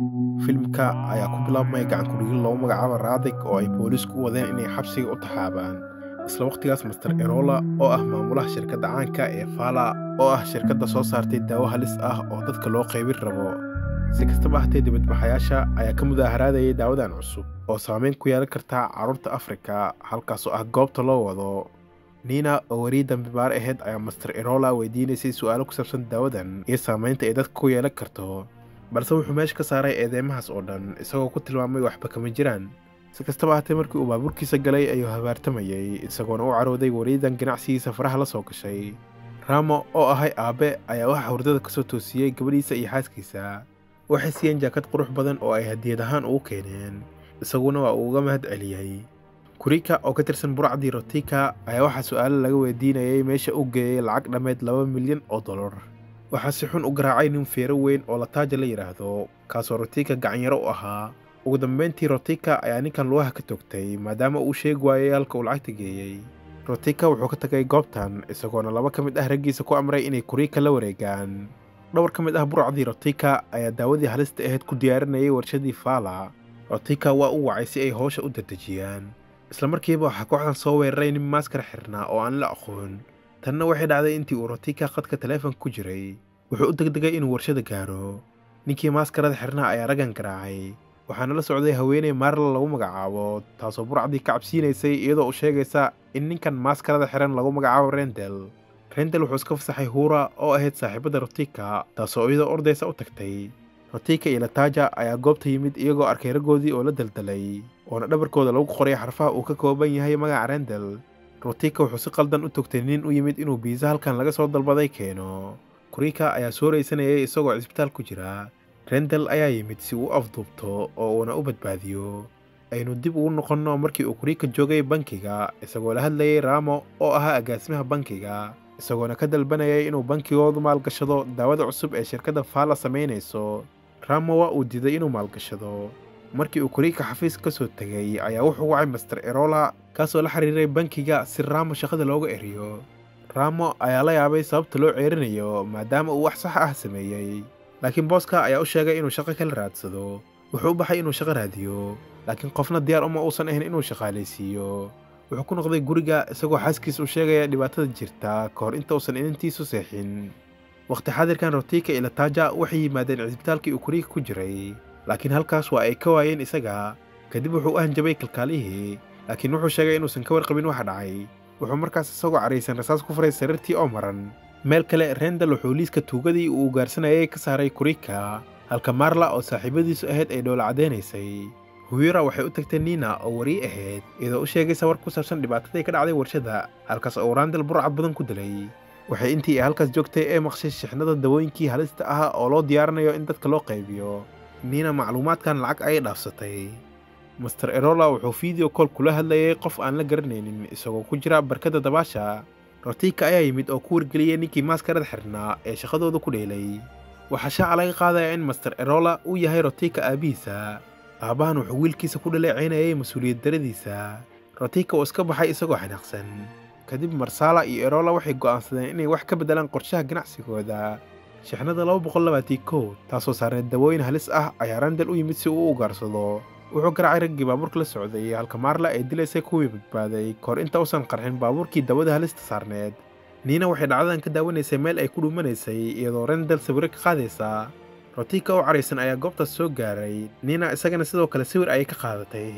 Filimka ayaa ku bilaabmay gacan ku dhigid lagu magacaabo Radic oo ay boolisku u wadeen inay xabsiga u taxaabaan. Isla waqtigaas Mr. Erola oo ah maamulaha shirkadda caanka ee Fala oo ah shirkadda soo saartay daawo halis ah oo dadka loo qaybin rabo. Si kastaba ha ahaatee dibadbaxayaasha ayaa ka mudaaharadayay daawadan cusub oo saameyn ku yeelan karta carruurta Afrika halkaas oo ah goobta loo wado. Nina oo weri dambibaare ahayd ayaa Mr. Erola weydiinaysay su'aalo ku saabsan daawadan iyo saameynta ay dadka ku yeelan karto. balse wuxuu meesha ka saaray eedeymahaas oo dhan isagoo ku tilmaamay waxba kama jiraan. Si kastaba ahaatee markii uu baabuurkiisa galay ayuu habaartamayay isagoona u carooday wariyadan ganacsigiisa faraha la soo gashay. Ramo oo ahay aabe ayaa waxa hurdada ka soo toosiyey gabadhiisa iyo xaaskiisa. Waxay siiyeen jaakad qurux badan oo ay hadiyad ahaan ugu keeneen isaguna waa uu uga mahad celiyey. Kurika oo ka tirsan burcadii Rotika ayaa waxa su'aalo laga weydiinayay meesha uu geeyay lacag dhammeed $2 milyan. waxaa si xun u garaacay nin feero weyn oo Lataaja la yiraahdo kaasoo Rotika gacanyaro u ahaa. Ugu dambeyntii Rotika ayaa ninkan lugaha ka toogtay maadaama uu sheegi waayay halka uu lacagta geeyey. Rotika wuxuu ka tagay goobtan isagoona laba ka mid ah raggiisa ku amray inay Kurika la wareegaan. dhowr ka mid ah burcadii Rotika ayaa daawadii halista ahayd ku diyaarinayay warshadii Fala. Rotika waa u wacay si ay hawsha u dedejiyaan. isla markiiba waxaa kooxdan soo weeraray nin maaskar xirnaa oo aan la aqoon. tanna waxay dhacday intii uu Rotika khadka taleefanka ku jiray. wuxuu u degdegay inuu warshada gaaro. ninkii maaskarada xirnaa ayaa raggan garaacay waxaana la socday haweeney Marla lagu magacaabo taasoo burcadii ka cabsiinaysay iyadoo u sheegaysa in ninkan maaskarada xiran lagu magacaabo Rendel wuxuu iska fasaxay Hura oo ahayd saaxiibada Rotika taasoo iyadoo ordaysa u tagtay. Rotika iyo Lataaja ayaa goobta yimid iyagoo arkay raggoodii oo la daldalay oona dhabarkooda lagu qoray xarfaha uu ka kooban yahay magaca Rendel. Rotika wuxuu si qaldan u togtay nin u yimid inuu biisa halkan laga soo dalbaday keeno. Kurika ayaa soo raysanayay isagoo cisbitaal ku jira. Rendel ayaa yimid si uu afduubto oo uuna u badbaadiyo. aynu dib ugu noqonno markii uu Kurika joogay bankiga isagoo la hadlayay Ramo oo ahaa agaasimaha bankiga isagoona ka dalbanayay inuu bankigoodu maalgashado daawada cusub ee shirkadda Fala samaynayso. Ramo waa uu diiday inuu maalgashado. markii uu Kurika xafiis ka soo tagay ayaa wuxuu wacay Mr. Erola kaasoo la xiriiray bankiga si Ramo shaqada looga eriyo. Ramo ayaa la yaabay sababta loo ceerinayo maadaama uu wax sax ah sameeyay. laakiin booska ayaa u sheegay inuu shaqo kala raadsado. wuxuu u baxay inuu shaqo raadiyo laakiin qofna diyaar uma uusan ahayn inuu shaqaalaysiiyo. wuxuu ku noqday guriga isagoo xaaskiisa u sheegaya dhibaatada jirta ka hor inta uusan inantiisu seexin. waqti xaadirkan Rotika iyo Lataaja waxay yimaadeen cisbitaalkii uu Kurika ku jiray laakiin halkaas waa ay ka waayeen isaga. kadib wuxuu u hanjabay kalkaalihii laakiin wuxuu sheegay inuusan ka warqabin waxa dhacay. wuxuu markaas isagoo caraysan rasaas ku furay sariirtii oo maran. meel kale Rendel wuxuu liiska tuugadii uu ugaarsanayay ka saaray Kurika halka Marla oo saaxiibadiisu ahayd ay dhoola cadeynaysay. Hura waxay u tagtay Nina oo wari ahayd iyadoo u sheegaysa war ku saabsan dhibaatadii ka dhacday warshada halkaas oo Rendel burcad badan ku dilay. waxay intii ay halkaas joogtay ee maqshay shixnada dawooyinkii halista ah oo loo diyaarinayo in dadka loo qaybiyo. Nina macluumaadkan lacag ayay dhaafsatay. Mr. Erola wuxuu video call kula hadlayay qof aan la garanaynin isagoo ku jira barkada dabaasha. Rotika ayaa yimid oo ku wargeliyay ninkii maaskarada xirnaa ee shaqadooda ku dheelay. waxaa shaaca laga qaadayaa in Mr. Erola uu yahay Rotika aabihiisa. aabahan wuxuu wiilkiisa ku dhaleeceynayay mas'uuliyad daradiisa. Rotika oo iska baxay isagoo xanaaqsan. kadib Marsala iyo Erola waxay go'aansadeen inay wax ka bedelaan qorshaha ganacsigooda. shixnada 221 taasoo saarneed dawooyin halis ah ayaa Rendel u yimid si uu u ugaarsado. wuxuu garaacay raggii baabuurka la socday halka Marla ay dilaysay kuwii badbaaday kahor inta uusan qarxin baabuurkii dawada halista saarneed. Nina waxay dhacdadan ka daawanaysay meel ay ku dhumanaysay iyadoo Rendel sawir ka qaadaysa. Rotika oo caraysan ayaa goobtaas soo gaaray. Nina isagana sidoo kale sawir ayay ka qaadatay.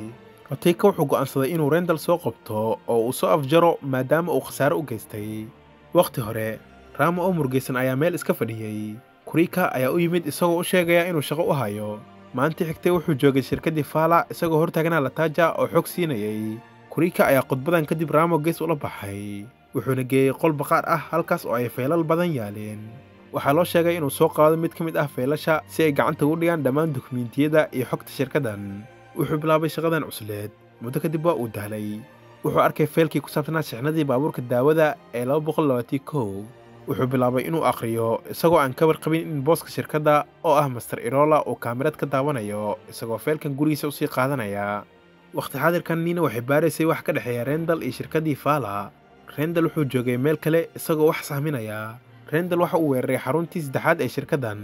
Rotika wuxuu go'aansaday inuu Rendel soo qabto oo uu soo afjaro maadaama uu khasaare u geystay. waqti hore Ramo oo murgaysan ayaa meel iska fadhiyay. Kurika ayaa u yimid isagoo u sheegaya inuu shaqo u hayo. maalintii xigtay wuxuu joogay shirkaddii Fala isagoo hortaagnaa Lataaja oo xog siinayay. Kurika ayaa khudbadan kadib Ramo gees ula baxay. wuxuuna geeyey qol baqaar ah halkaas oo ay feelal badan yaaleen. waxaa loo sheegay inuu soo qaado mid ka mid ah feelasha si ay gacanta ugu dhigaan dhammaan dukumiintiyada iyo xogta shirkaddan. wuxuu bilaabay shaqadan cusleed. muddo kadib waa uu dahlay. wuxuu arkay feelkii ku saabsanaa shixnadii baabuurka daawada ee 221. wuxuu bilaabay inuu akhriyo isagoo aan ka warqabin in booska shirkadda oo ah Mr. Erola uu kaamirad ka daawanayo isagoo feelkan gurigiisa u sii qaadanaya. waqti xaadirkan Nina waxay baaraysay wax ka dhexeeya Rendel iyo shirkaddii Fala. Rendel wuxuu joogay meel kale isagoo wax sahminaya. Rendel waxa uu weeraray xaruntii saddexaad ee shirkaddan.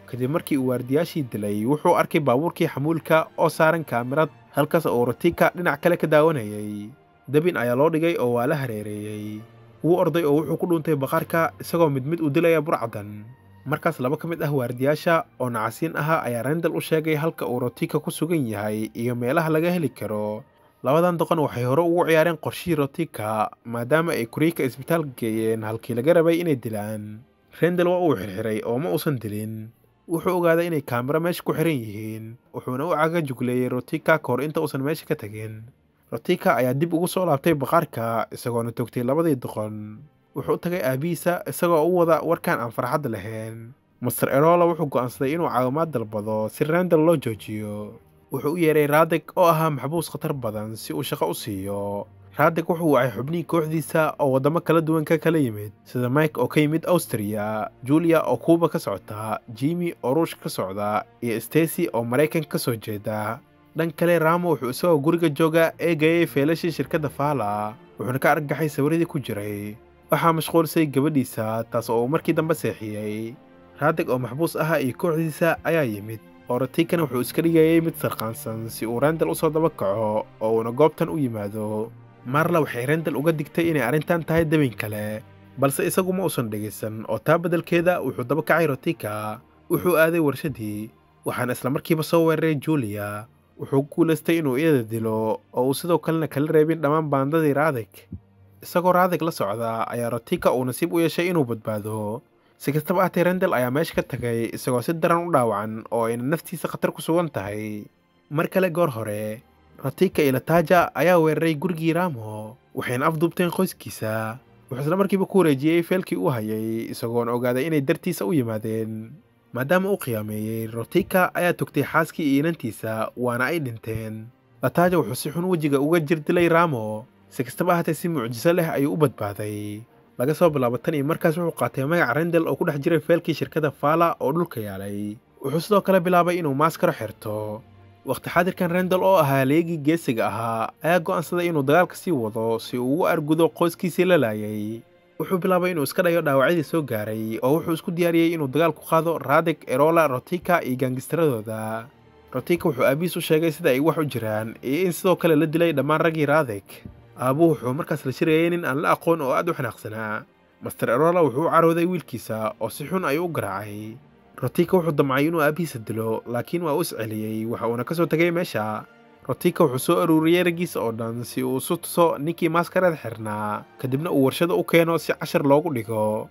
kadib markii uu waardiyaashii dilay wuxuu arkay baabuurkii xamuulka oo saaran kaamirad halkaas oo Rotika dhinac kale ka daawanayay. Dabin ayaa loo dhigay oo waa la hareereeyay. Wuu orday oo wuxuu ku dhuuntay baqaarka isagoo mid u dilaya burcadan. Markaas laba ka mid ah waardiyaasha oo nacasiin ahaa ayaa Randall u sheegay halka uu Rotika ku sugan yahay iyo meelaha laga heli karo. Labadan doqon waxay hore ugu ciyaareen qorshihii Rotika maadaama ay Kurika isbitaalka geeyeen halkii laga rabay inay dilaan. Randall waa uu xirxiray oo ma uusan dilin. Wuxuu ogaaday inay kaamiro meesha ku xiran yihiin wuxuuna u caga jugleeyay Rotika kahor inta uusan meesha ka tagin. Rotika ayaa dib ugu soo laabtay baqaarka isagoona toogtay labadii doqon. Wuxuu u tagay aabihiisa isagoo u wada warkaan aan farxad lahayn. Mr. Erola wuxuu go'aansaday inuu caawimaad dalbado si Randall loo joojiyo. Wuxuu u yeeray Radek oo ahaa maxbuus khatar badan si uu shaqo u siiyo. Radek wuxuu wacay xubnihii kooxdiisa oo wadamo kala duwan ka kala yimid sida Mike oo ka yimid Austria, Julia oo Cuba ka socota, Jimmy oo Ruushka ka socda iyo Stacy oo Mareykanka ka soo jeeda. dhan kale Ramo wuxuu isagoo guriga jooga eegayay feelashii shirkadda Fala wuxuuna ka argagaxay sawiradii ku jiray. Waxaa mashquulsay gabadhiisa taas oo markii dambe seexiyay. Radek oo maxbuus ahaa iyo kooxdiisa ayaa yimid. Rotikana wuxuu iska dhigayay mid sarqaansan si uu Randall u soo daba kaco oo uuna goobtan u yimaado. Marla waxay Randall uga digtay inay arrintan tahay dabin kale, balse isagu ma uusan dhegeysan oo taa beddelkeeda wuxuu daba kacay Rotika. Wuxuu aaday warshadii, waxaana isla markiiba soo weeraray Julia. Wuxuu ku guulaystay inuu iyada dilo oo uu sidoo kalena kala reebin dhammaan baandadii Radek. Isagoo Radek la socda ayaa Rotika uu nasiib u yeeshay inuu badbaado. Si kastaba ahaatee Randall ayaa meesha ka tagay isagoo si daran u dhaawacan oo ayna naftiisa khatar ku sugan tahay. Mar kale goor hore Rotika iyo Lataja ayaa weeraray gurigii Ramo waxayna afduubteen qoyskiisa. Wuxuu isla markiiba ku wareejiyey feelkii uu hayay isagoona ogaaday inay dartiisa u yimaadeen. maadaama uu qiyaameeyey Rotika ayaa togtay xaaskii iyo inantiisa waana ay dhinteen. Lataja wuxuu si xun wejiga uga jir dilay Ramo. Si kastaba ahaatee si mucjiso leh ayuu u badbaaday. laga soo bilaabo tan iyo markaas wuxuu qaatay magaca Randall oo ku dhex jiray feelkii shirkadda Fala oo dhulka yaalay. Wuxuu sidoo kale bilaabay inuu maaskaro xirto. waqti xaadirkan Randall oo ahaa leegii geesiga ahaa ayaa go'aansaday inuu dagaalka sii wado si uu ugu argudo qoyskiisii la laayay. wuxuu bilaabay inuu iska dhayo dhaawacyadii soo gaaray oo wuxuu isku diyaariyey inuu dagaal ku qaado Radek, Erola, Rotika iyo gaangistaradooda. Rotika wuxuu aabihiis u sheegay sida ay wax u jiraan iyo in sidoo kale la dilay dhammaan raggii Radek. aabuhu wuxuu markaas la shirayay nin aan la aqoon oo aad u xanaaqsanaa. Mr. Erola wuxuu u carooday wiilkiisa oo si xun ayuu u garaacay. Rotika wuxuu damcay inuu aabihiisa dilo laakiin waa u isceliyey waxa uuna ka soo tagay meesha. Rotika wuxuu soo aruuriyey raggiisa oo dhan si uu isu tuso ninkii maaskarada xirnaa kadibna uu warshada u keeno si cashar loogu dhigo.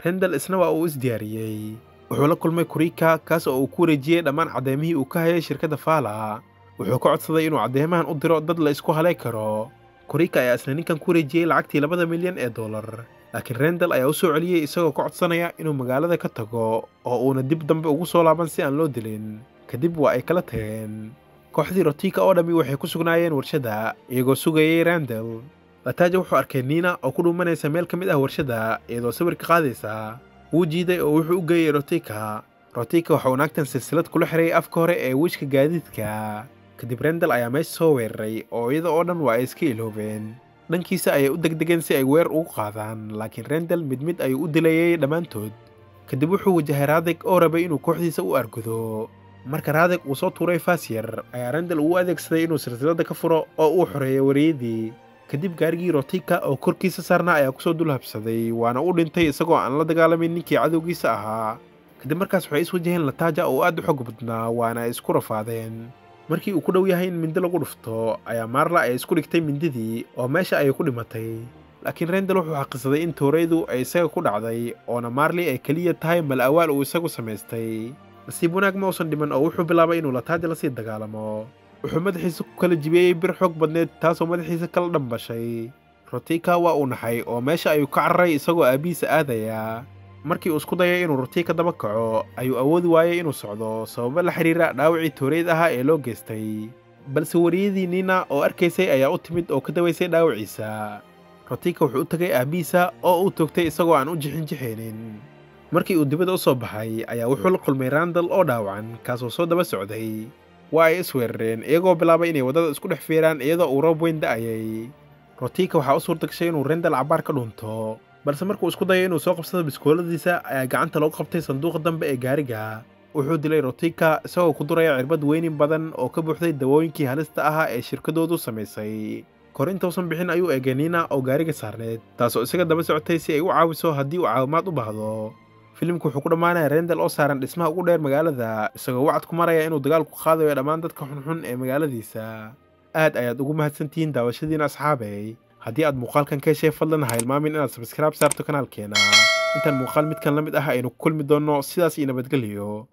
Randall isna waa uu isdiyaariyey. wuxuu la kulmay Kurika kaas oo uu ku wareejiyey dhammaan caddeymihii uu ka hayay shirkadda Fala. wuxuu ka codsaday inuu cadeymahan u diro dad la isku halay karo. Kurika ayaa isna ninkan ku wareejiyey lacagtii $2 milyan laakiin Randall ayaa u soo celiyey isagoo ka codsanaya inuu magaalada ka tago oo uuna dib dambe ugu soo laaban si aan loo dilin. kadib waa ay kala tageen. kooxdii Rotika oo dhammi waxay ku sugnaayeen warshada iyagoo sugayay Randall. Lataja wuxuu arkay Nina oo ku dhuumanaysa meel ka mid ah warshada iyadoo sawir ka qaadaysa. wuu jiiday oo wuxuu u geeyay Rotika. Rotika waxa uu naagtan silsilad kula xiray afka hore ee wiishka gaadiidka. kadib Randall ayaa meesha soo weeraray oo iyada oo dhan waa ay iska iloobeen. dhankiisa ayay u degdegeen si ay weer ugu qaadaan laakiin Randall mid ayuu u dilayay dhammaantood. kadib wuxuu wajahay Radek oo rabay inuu kooxdiisa u argudo. marka Radek uu soo tuuray faas yar ayaa Randall ugu adeegsaday inuu silsiladda ka furo oo uu xoreeyo wariyadii. kadib gaarigii Rotika oo korkiisa saarnaa ayaa kusoo dul habsaday waana u dhintay isagoo aan la dagaalamin ninkii cadowgiisa ahaa. kadib markaas waxay is wajaheen Lataja oo aad u xog badnaa waana ay isku rafaadeen. markii uu ku dhow yahay in mindi lagu dhufto ayaa Marla ay isku dhigtay mindidii oo meesha ayay ku dhimatay. laakiin Randall wuxuu xaqiisaday in tooreydu ay isaga ku dhacday oona Marley ay keliya tahay mal-awaal uu isagu samaystay. nasiib wanaag ma uusan dhiman oo wuxuu bilaabay inuu Lataja la sii dagaalamo. wuxuu madaxiisa ku kala jibiyey bir xoog badneed taasoo madaxiisa kala dhambashay. Rotika waa uu naxay oo meesha ayuu ka cararay isagoo aabihiisa aadaya. markii uu isku dayay inuu Rotika daba kaco ayuu awoodi waayay inuu socdo sababo la xiriira dhaawacii tooreyd ahaa ee loo geystay. balse wariyadii Nina oo arkaysay ayaa u timid oo ka dawaysay dhaawaciisa. Rotika wuxuu u tagay aabihiisa oo uu toogtay isagoo aan u jixin. markii uu dibadda u soo baxay ayaa wuxuu la kulmay Randall oo dhaawacan kaasoo soo daba socday. waa ay isweerareen iyagoo bilaabay inay waddada isku dhex fiiraan iyadoo uu roob weyn da'ayay. Rotika waxaa u suurta gashay inuu Randall cabaar ka dhunto balse markuu isku dayay inuu soo qabsado biskooladiisa ayaa gacanta loogu qabtay sanduuqa dambe ee gaariga. wuxuu dilay Rotika isagoo ku duraya cirbad weynin badan oo ka buuxday dawooyinkii halista ahaa ee shirkadoodu samaysay. Kor intausan bixin ayuu eegay Nina oo gaariga saarneed, taasoo isaga daba socotay si ay u caawiso haddii uu caawimaad u baahdo. Filimku wuxuu ku dhammaanayaa Randall oo saaran dhismaha ugu dheer magaalada, isagoo wacad ku maraya inuu dagaal ku qaadayo dhammaan dadka xunxun ee magaaladiisa. aad ayaad ugu mahadsantihiin daawashadiina asxaabey. haddii aad muuqaalkan ka heshay fadlan ha hilmaamin inaad subscribe saarto kanaalkeena. intaan muuqaal midkan la mid ah aynu ku kulmi doonno, sidaas iyo nabadgelyo.